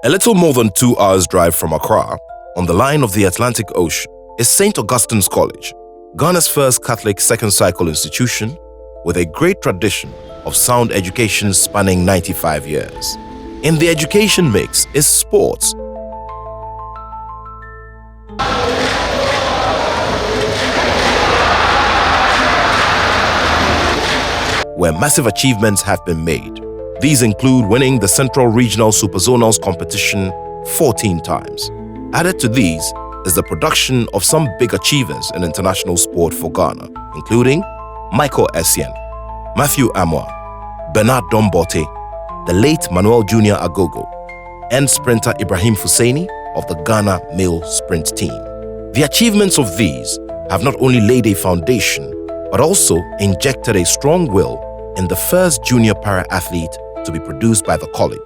A little more than 2 hours drive from Accra, on the line of the Atlantic Ocean, is St. Augustine's College, Ghana's first Catholic second cycle institution with a great tradition of sound education spanning 95 years. In the education mix is sports, where massive achievements have been made. These include winning the Central Regional Superzonals competition 14 times. Added to these is the production of some big achievers in international sport for Ghana, including Michael Essien, Matthew Amoah, Bernard Dombote, the late Manuel Jr. Agogo, and sprinter Ibrahim Fuseni of the Ghana male sprint team. The achievements of these have not only laid a foundation, but also injected a strong will in the first junior para-athlete to be produced by the college.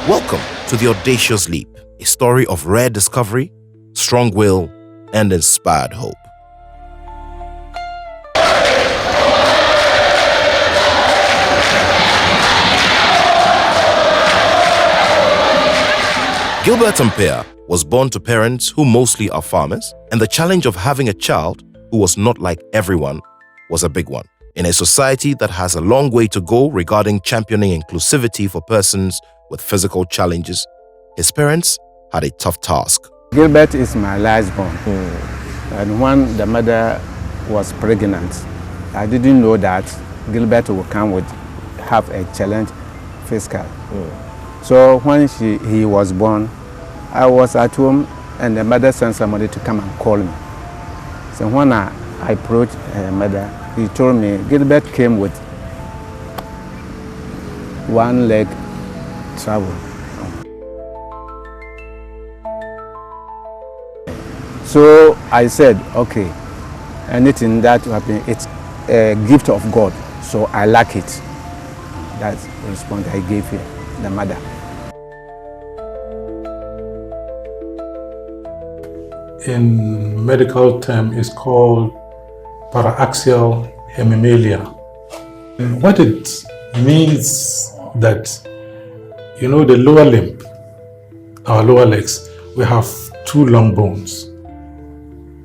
Welcome to the Audacious Leap, a story of rare discovery, strong will, and inspired hope. Gilbert Ampiah was born to parents who mostly are farmers, and the challenge of having a child who was not like everyone was a big one. In a society that has a long way to go regarding championing inclusivity for persons with physical challenges, his parents had a tough task. Gilbert is my last born, and when the mother was pregnant, I didn't know that Gilbert would come with have a challenge physical. So when he was born, I was at home and the mother sent somebody to come and call me. So when I approached her mother, he told me Gilbert came with one leg trouble. So I said, okay, anything that will happen, it's a gift of God, so I like it. That's the response I gave her, the mother. In medical term is called paraxial hemimelia. And what it means that, the lower limb, our lower legs, we have 2 long bones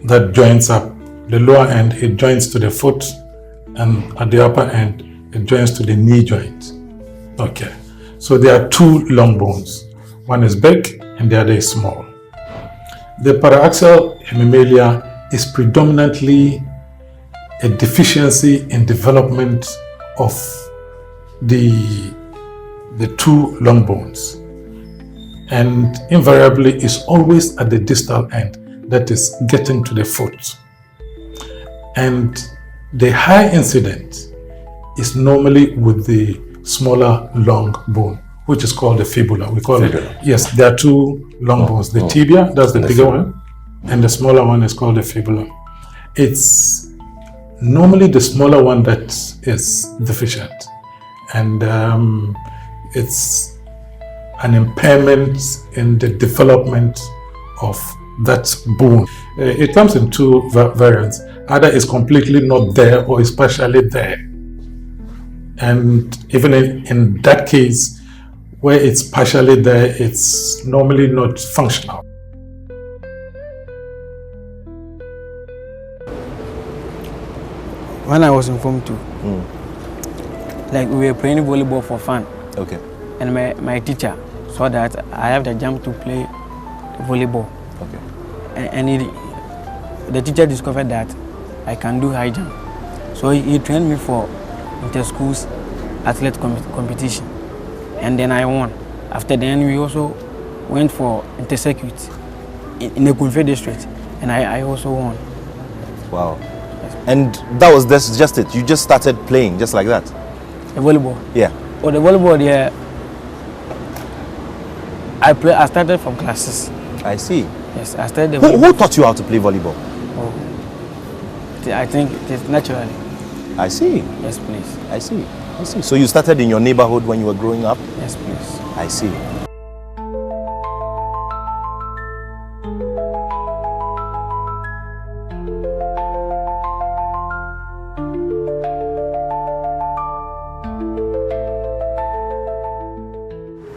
that joins up. The lower end, it joins to the foot, and at the upper end, it joins to the knee joint. Okay, so there are 2 long bones. One is big and the other is small. The paraxial hemimelia is predominantly a deficiency in development of the 2 long bones, and invariably is always at the distal end, that is getting to the foot. And the high incidence is normally with the smaller long bone, which is called the fibula. We call Fibula. it, yes, there are 2 long bones. The tibia, that's the bigger one, and the smaller one is called the fibula. It's normally the smaller one that is deficient, and it's an impairment in the development of that bone. It comes in 2 variants. Either it's completely not there or it's partially there. And even in that case, where it's partially there, it's normally not functional. When I was in Form 2, like we were playing volleyball for fun. Okay. And my teacher saw that I have the jump to play volleyball. Okay. And the teacher discovered that I can do high jump. So he trained me for inter-schools athlete competition. And then I won. After then, we also went for inter-circuit in the Kunfe district. And I also won. Wow. Yes. And that's just it? You just started playing just like that? The volleyball? Yeah. Oh, the volleyball, yeah. I started from classes. I see. Yes, I started the volleyball. Who taught you how to play volleyball? Oh, I think it is naturally. I see. Yes, please. I see. I see. So you started in your neighborhood when you were growing up? Yes, please. I see.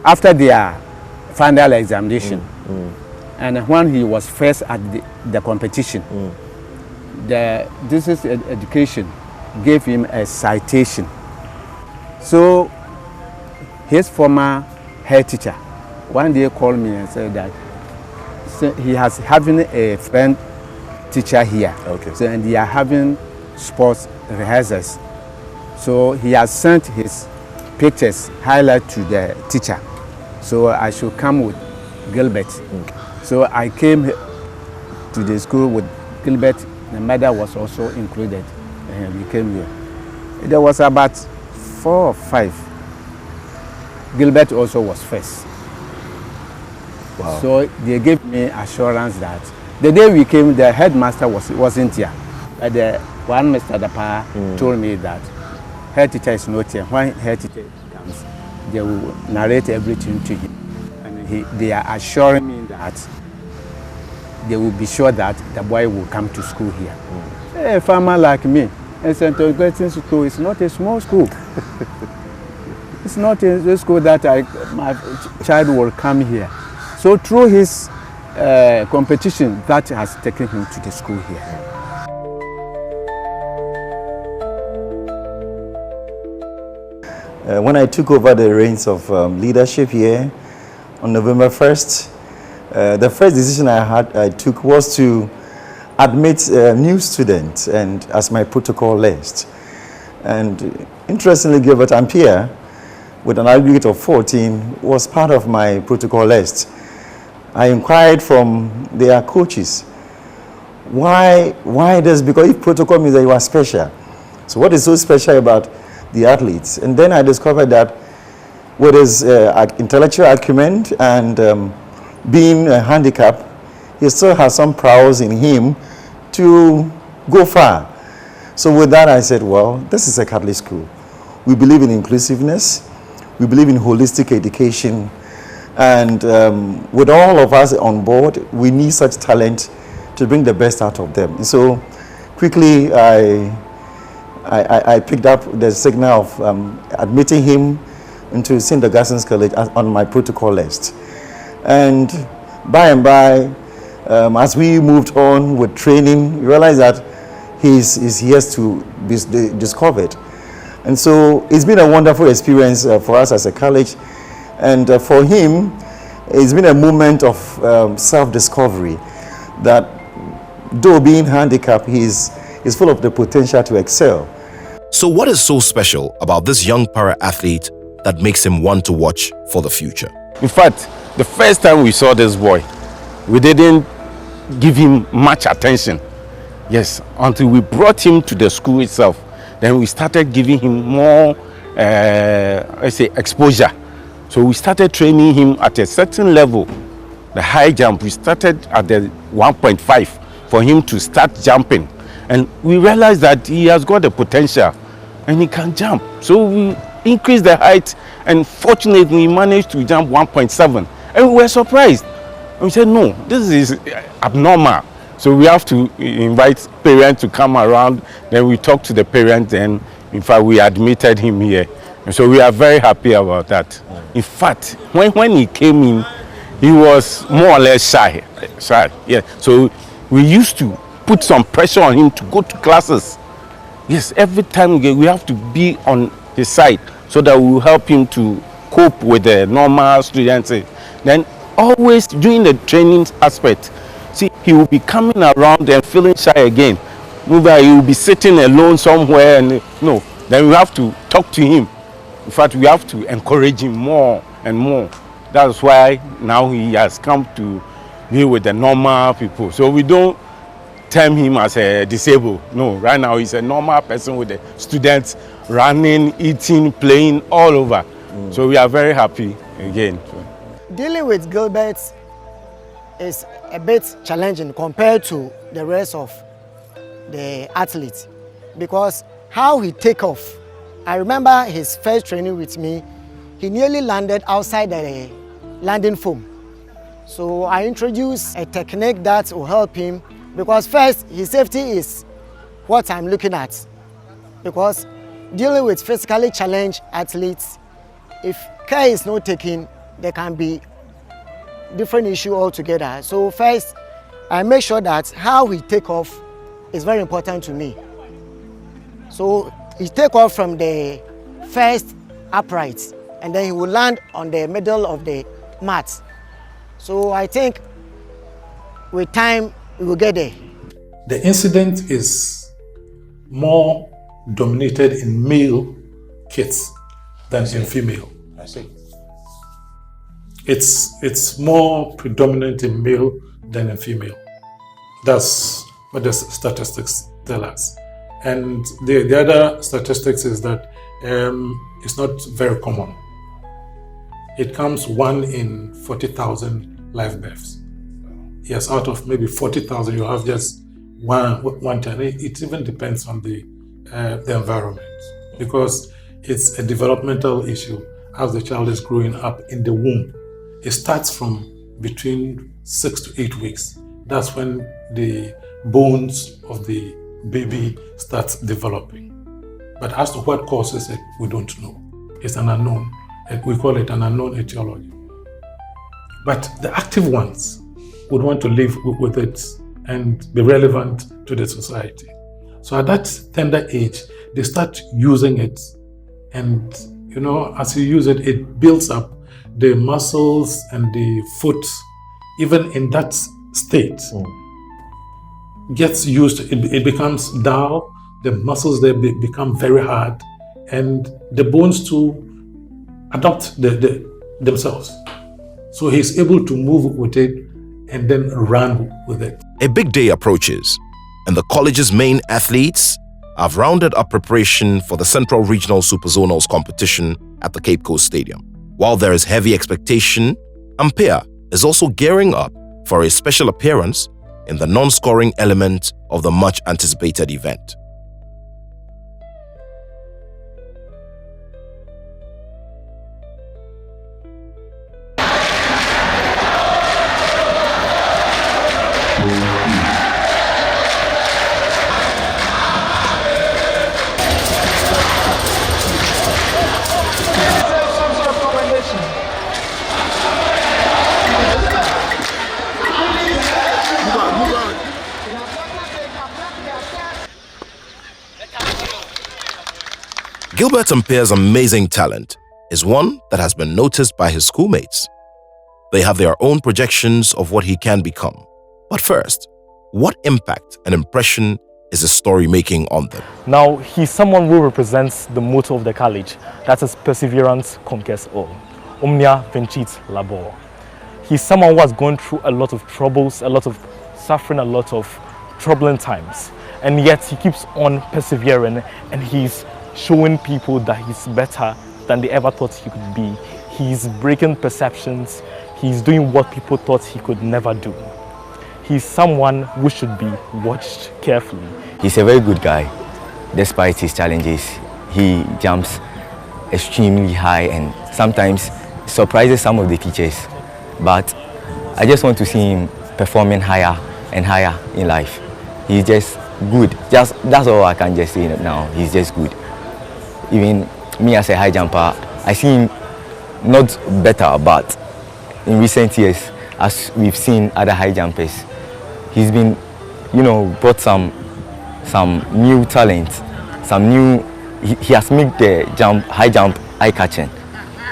after their final examination. And when he was first at the competition, this is education gave him a citation. So his former head teacher one day called me and said that he has having a friend teacher here. Okay. So, and they are having sports rehearsals. So he has sent his pictures highlight to the teacher. So I should come with Gilbert. So I came to the school with Gilbert. The mother was also included, and we came here. There was about 4 or 5. Gilbert also was first. Wow. So they gave me assurance that the day we came, the headmaster wasn't here. But the one Mr. Dapa told me that head teacher is not here. When head teacher comes, they will narrate everything to him. And they are assuring me that they will be sure that the boy will come to school here. A farmer like me, and St. Augustine's School is not a small school. It's not a school that my child will come here. So through his competition, that has taken him to the school here. When I took over the reins of leadership here on November 1st, the first decision I took was to admit new students and as my protocol list. And interestingly, Gilbert Ampiah, with an aggregate of 14, was part of my protocol list. I inquired from their coaches, why this? Because if protocol means that you are special. So what is so special about the athletes? And then I discovered that with his intellectual acumen and being a handicap, he still has some prowess in him to go far. So with that I said, well, this is a Catholic school. We believe in inclusiveness. We believe in holistic education. And with all of us on board, we need such talent to bring the best out of them. And so quickly I picked up the signal of admitting him into St. Augustine's College on my protocol list. And by and by, as we moved on with training, we realized that he's here to be discovered. And so it's been a wonderful experience for us as a college. And for him, it's been a moment of self-discovery that though being handicapped, he's full of the potential to excel. So what is so special about this young para-athlete that makes him one to watch for the future? In fact, the first time we saw this boy, we didn't give him much attention. Yes, until we brought him to the school itself. Then we started giving him more, exposure. So we started training him at a certain level. The high jump, we started at the 1.5 for him to start jumping. And we realized that he has got the potential and he can jump. So we increased the height, and fortunately we managed to jump 1.7. And we were surprised. And we said, no, this is abnormal. So we have to invite parents to come around. Then we talked to the parents, and in fact we admitted him here. And so we are very happy about that. In fact, when he came in, he was more or less shy. Yeah. So we used to put some pressure on him to go to classes. Yes, every time we have to be on his side so that we will help him to cope with the normal students. Then always during the training aspect, see, he will be coming around and feeling shy again. Maybe he will be sitting alone somewhere, and no, then we have to talk to him. In fact, we have to encourage him more and more. That's why now he has come to be with the normal people. So we don't term him as a disabled. No, right now he's a normal person with the students running, eating, playing all over. So we are very happy again. Dealing with Gilbert is a bit challenging compared to the rest of the athletes, because how he take off. I remember his first training with me, he nearly landed outside the landing foam. So I introduced a technique that will help him, because first, his safety is what I'm looking at. Because dealing with physically challenged athletes, if care is not taken, there can be different issue altogether. So first, I make sure that how he take off is very important to me. So he take off from the first upright, and then he will land on the middle of the mat. So I think with time, we will get there. The incident is more dominated in male kids than in female. I see. It's more predominant in male than in female. That's what the statistics tell us. And the other statistics is that it's not very common. It comes 1 in 40,000 live births. Yes, out of maybe 40,000, you have just one time. It even depends on the environment, because it's a developmental issue as the child is growing up in the womb. It starts from between 6 to 8 weeks. That's when the bones of the baby starts developing. But as to what causes it, we don't know. It's an unknown. We call it an unknown etiology. But the active ones would want to live with it and be relevant to the society. So at that tender age, they start using it. And, as you use it, it builds up the muscles and the foot, even in that state, gets used. It becomes dull. The muscles there become very hard, and the bones too adopt themselves. So he's able to move with it and then run with it. A big day approaches, and the college's main athletes have rounded up preparation for the Central Regional Superzonals competition at the Cape Coast Stadium. While there is heavy expectation, Ampiah is also gearing up for a special appearance in the non-scoring element of the much-anticipated event. Gilbert Ampiah's amazing talent is one that has been noticed by his schoolmates. They have their own projections of what he can become. But first, what impact and impression is his story making on them? Now, he's someone who represents the motto of the college, that is perseverance conquers all. Omnia vincit labor. He's someone who has gone through a lot of troubles, a lot of suffering, a lot of troubling times. And yet he keeps on persevering, and he's showing people that he's better than they ever thought he could be. He's breaking perceptions. He's doing what people thought he could never do. He's someone who should be watched carefully. He's a very good guy. Despite his challenges, he jumps extremely high and sometimes surprises some of the teachers. But I just want to see him performing higher and higher in life. He's just good. That's all I can just say now. He's just good. Even me as a high jumper, I see him not better, but in recent years, as we've seen other high jumpers, he's been, brought some new talent, he has made the high jump eye-catching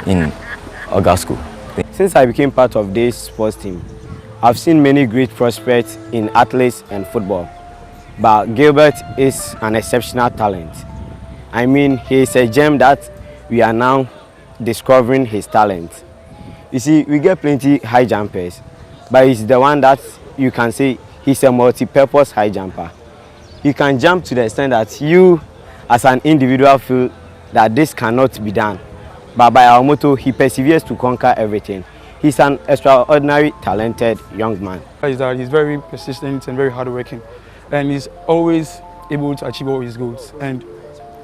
in Augustine. Since I became part of this sports team, I've seen many great prospects in athletes and football, but Gilbert is an exceptional talent. I mean, he is a gem that we are now discovering his talent. You see, we get plenty high jumpers, but he's the one that you can say he's a multi-purpose high jumper. He can jump to the extent that you, as an individual, feel that this cannot be done. But by our motto, he perseveres to conquer everything. He's an extraordinary, talented young man. He's very persistent and very hardworking, and he's always able to achieve all his goals. And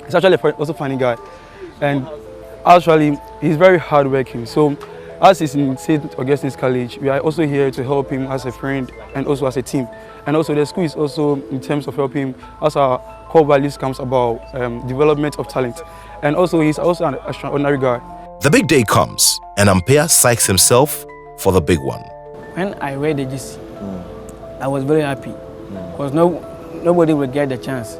he's actually also a funny guy, and actually he's very hardworking. So as he's in St. Augustine's College, we are also here to help him as a friend and also as a team. And also the school is also in terms of helping him as our core values comes about development of talent. And also he's also an extraordinary guy. The big day comes, and Ampiah psychs himself for the big one. When I wear the jersey, I was very happy because nobody will get the chance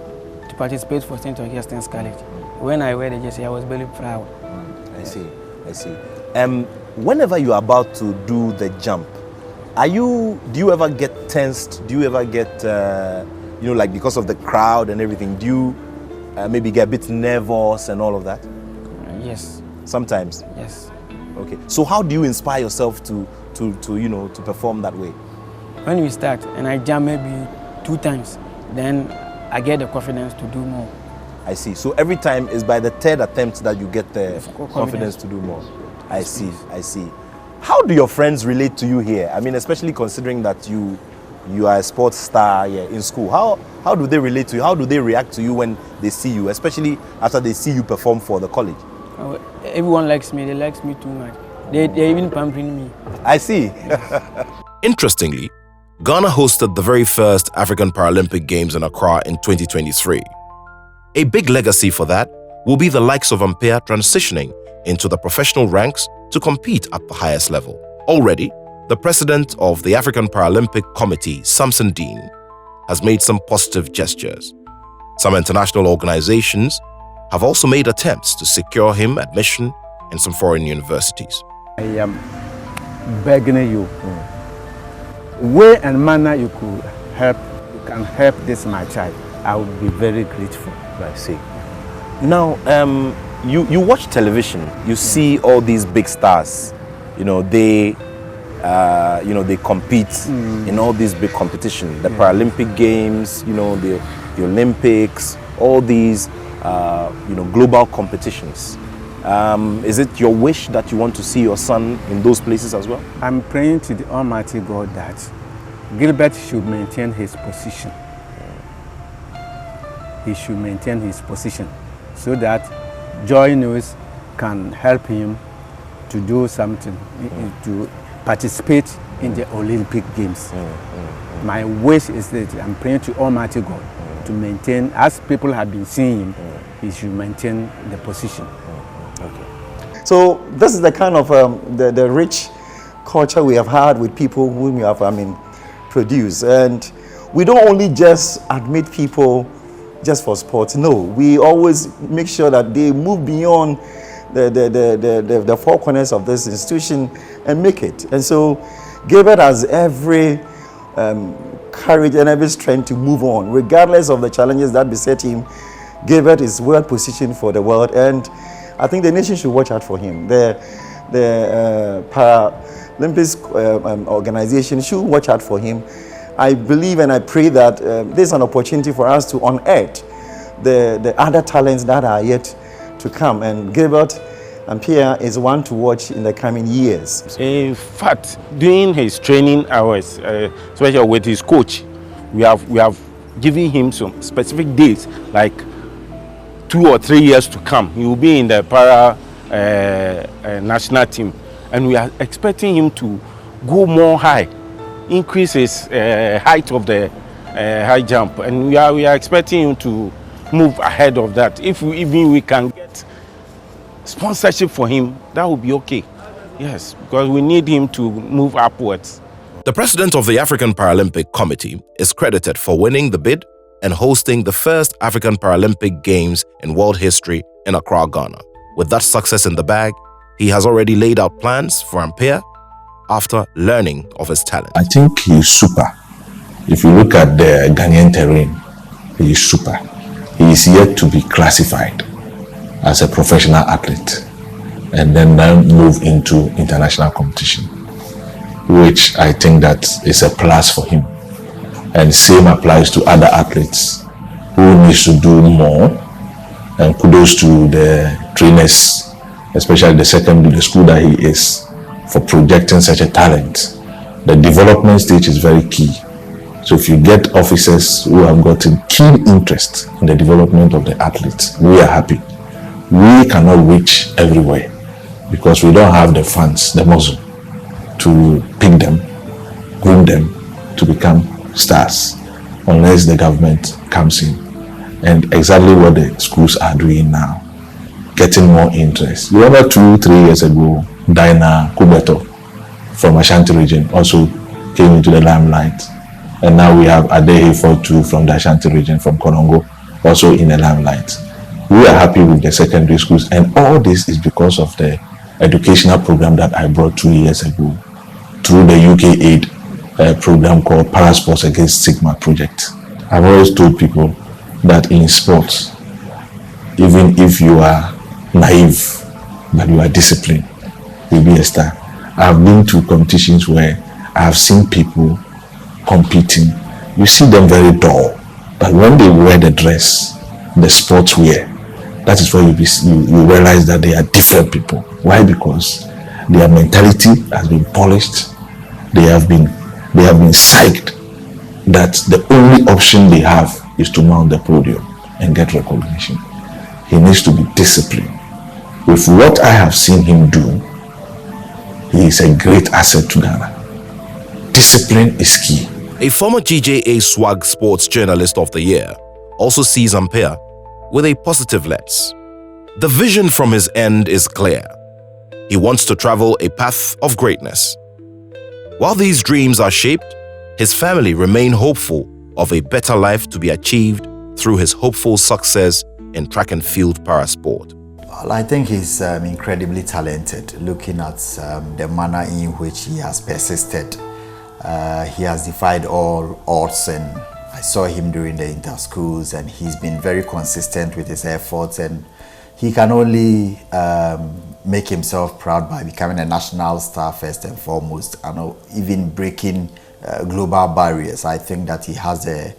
to participate for St. Augustine's College. When I wear the jersey, I was very proud. I see. Whenever you are about to do the jump, do you ever get tensed? Do you ever get, like because of the crowd and everything, do you maybe get a bit nervous and all of that? Yes. Sometimes? Yes. Okay. So how do you inspire yourself to perform that way? When we start and I jump maybe 2 times, then I get the confidence to do more. I see. So every time is by the 3rd attempt that you get the confidence to do more. I see. How do your friends relate to you here? I mean, especially considering that you are a sports star in school. How do they relate to you? How do they react to you when they see you, especially after they see you perform for the college? Everyone likes me. They like me too much. They're even pampering me. I see. Interestingly, Ghana hosted the very first African Paralympic Games in Accra in 2023. A big legacy for that will be the likes of Ampiah transitioning into the professional ranks to compete at the highest level. Already, the president of the African Paralympic Committee, Samson Dean, has made some positive gestures. Some international organizations have also made attempts to secure him admission in some foreign universities. I am begging you, way and manner you can help this my child. I would be very grateful. I see. Now, you watch television. You see all these big stars. They compete in all these big competitions. The Paralympic Games. The Olympics. All these global competitions. Is it your wish that you want to see your son in those places as well? I'm praying to the Almighty God that Gilbert should maintain his position. He should maintain his position so that Joy News can help him to do something, to participate in the Olympic Games. My wish is that I'm praying to Almighty God to maintain, as people have been seeing him, he should maintain the position. Okay. So this is the kind of the rich culture we have had with people whom we have produced. And we don't only just admit people just for sports. No, we always make sure that they move beyond the four corners of this institution and make it. And so Gilbert has every courage and every strength to move on, regardless of the challenges that beset him. Gilbert is well positioned for the world, and I think the nation should watch out for him. The Paralympics organization should watch out for him. I believe and I pray that there's an opportunity for us to unearth the other talents that are yet to come. And Gilbert Ampiah is one to watch in the coming years. In fact, during his training hours, especially with his coach, we have given him some specific dates, like 2 or 3 years to come. He will be in the para national team, and we are expecting him to go more high, increase his height of the high jump, and we are expecting him to move ahead of that. If we can get sponsorship for him, that would be okay. Yes, because we need him to move upwards. The president of the African Paralympic Committee is credited for winning the bid and hosting the first African Paralympic Games in world history in Accra, Ghana. With that success in the bag, he has already laid out plans for Ampiah after learning of his talent. I think he is super. If you look at the Ghanaian terrain, he is super. He is yet to be classified as a professional athlete and then move into international competition, which I think that is a plus for him. And same applies to other athletes who needs to do more. And kudos to the trainers, especially the school that he is, for projecting such a talent. The development stage is very key. So if you get officers who have gotten keen interest in the development of the athletes, we are happy. We cannot reach everywhere because we don't have the funds, the muscle to pick them, groom them to become stars unless the government comes in. And exactly what the schools are doing now. getting more interest. You remember 2-3 years ago, Dinah Kubeto from Ashanti region also came into the limelight. And now we have Adehe Fortu from the Ashanti region, from Konongo, also in the limelight. We are happy with the secondary schools, and all this is because of the educational program that I brought 2 years ago through the UK Aid program called Parasports Against Stigma Project. I've always told people that in sports, even if you are naive, but you are disciplined, you'll be a star. I've been to competitions where I have seen people competing. You see them very dull, but when they wear the dress, the sports wear, that is where you realize that they are different people. Why? Because their mentality has been polished. They have been psyched that the only option they have is to mount the podium and get recognition. He needs to be disciplined. With what I have seen him do, he is a great asset to Ghana. Discipline is key. A former GJA Swag Sports Journalist of the Year also sees Ampiah with a positive lens. The vision from his end is clear. He wants to travel a path of greatness. While these dreams are shaped, his family remain hopeful of a better life to be achieved through his hopeful success in track and field parasport. Well, I think he's incredibly talented, looking at the manner in which he has persisted. He has defied all odds, and I saw him during the inter-schools, and he's been very consistent with his efforts, and he can only make himself proud by becoming a national star first and foremost, and even breaking global barriers. I think that he has a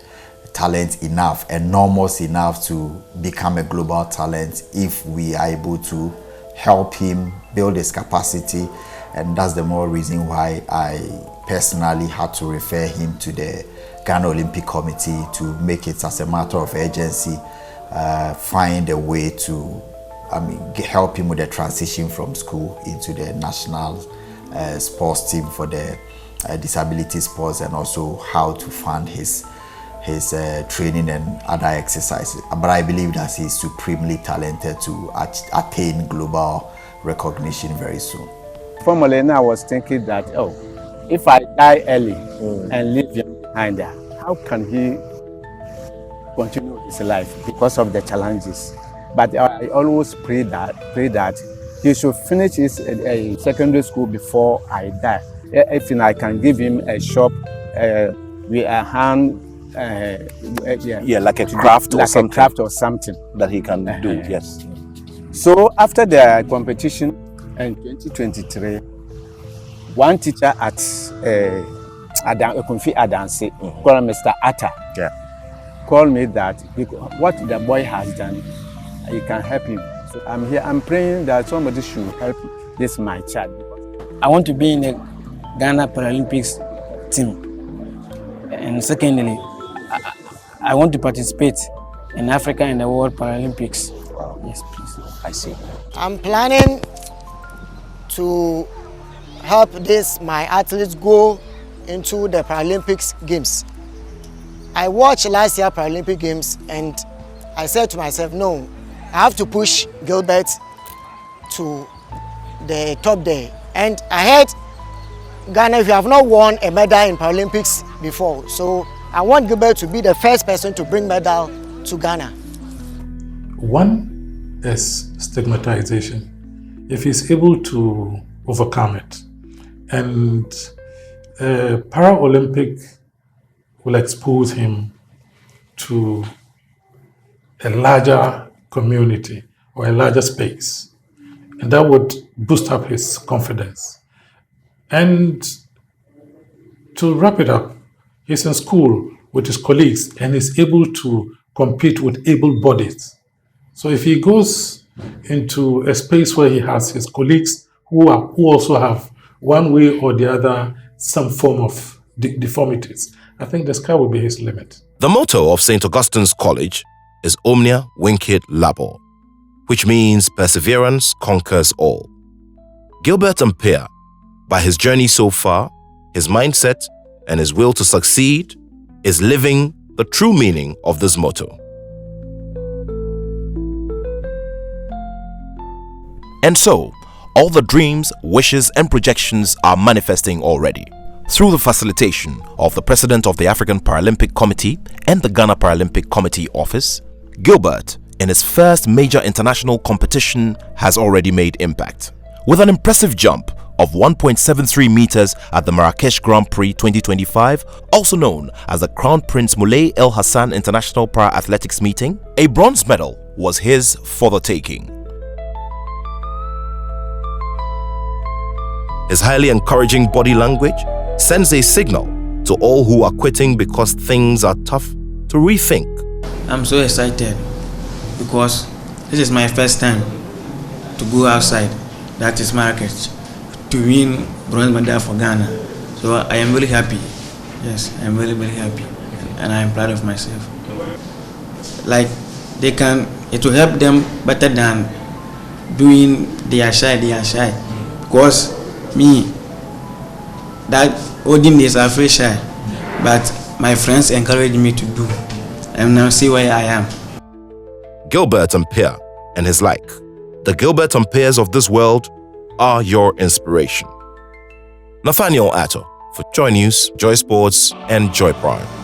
talent enough, enormous enough to become a global talent if we are able to help him build his capacity, and that's the more reason why I personally had to refer him to the Ghana Olympic Committee to make it as a matter of urgency, find a way to help him with the transition from school into the national sports team for the disability sports, and also how to fund his training and other exercises. But I believe that he's supremely talented to attain global recognition very soon. Formerly, I was thinking that, if I die early and leave him behind there, how can he continue his life because of the challenges? But I always pray that he should finish his secondary school before I die. If I can give him a shop with a hand, like a craft or something. A craft or something that he can do. Yes. So after the competition in 2023, one teacher at Konfi Adanse, called Mr. Atta, called me that what the boy has done, he can help him. So I'm here. I'm praying that somebody should help this my child. I want to be in the Ghana Paralympics team, and secondly, I want to participate in Africa and the World Paralympics. Wow. Yes, please. I see. I'm planning to help my athletes go into the Paralympics Games. I watched last year Paralympic Games, and I said to myself, no, I have to push Gilbert to the top there. And I heard Ghana, if you have not won a medal in Paralympics before, so I want Gilbert to be the first person to bring medal to Ghana. One is stigmatization. If he's able to overcome it, and Paralympic will expose him to a larger community or a larger space, and that would boost up his confidence. And to wrap it up, he's in school with his colleagues and is able to compete with able bodies. So if he goes into a space where he has his colleagues who also have one way or the other some form of deformities, I think the sky will be his limit. The motto of St. Augustine's College is Omnia Vincit Labor, which means perseverance conquers all. Gilbert Ampiah, by his journey so far, his mindset, and his will to succeed, is living the true meaning of this motto. And so, all the dreams, wishes and projections are manifesting already. Through the facilitation of the President of the African Paralympic Committee and the Ghana Paralympic Committee Office, Gilbert, in his first major international competition, has already made impact. With an impressive jump of 1.73 meters at the Marrakesh Grand Prix 2025, also known as the Crown Prince Moulay El Hassan International Para-Athletics Meeting, a bronze medal was his for the taking. His highly encouraging body language sends a signal to all who are quitting because things are tough to rethink. I'm so excited because this is my first time to go outside, that is Marrakesh, to win bronze medal for Ghana. So I am really happy. Yes, I am really, really happy, and I am proud of myself. Like it will help them better than doing they are shy. Because me, that olden days I feel shy, but my friends encouraged me to do, and now see where I am. Gilbert Ampiah and his like. The Gilbert Ampiahs of this world are your inspiration. Nathaniel Atto for Joy News, Joy Sports, and Joy Prime.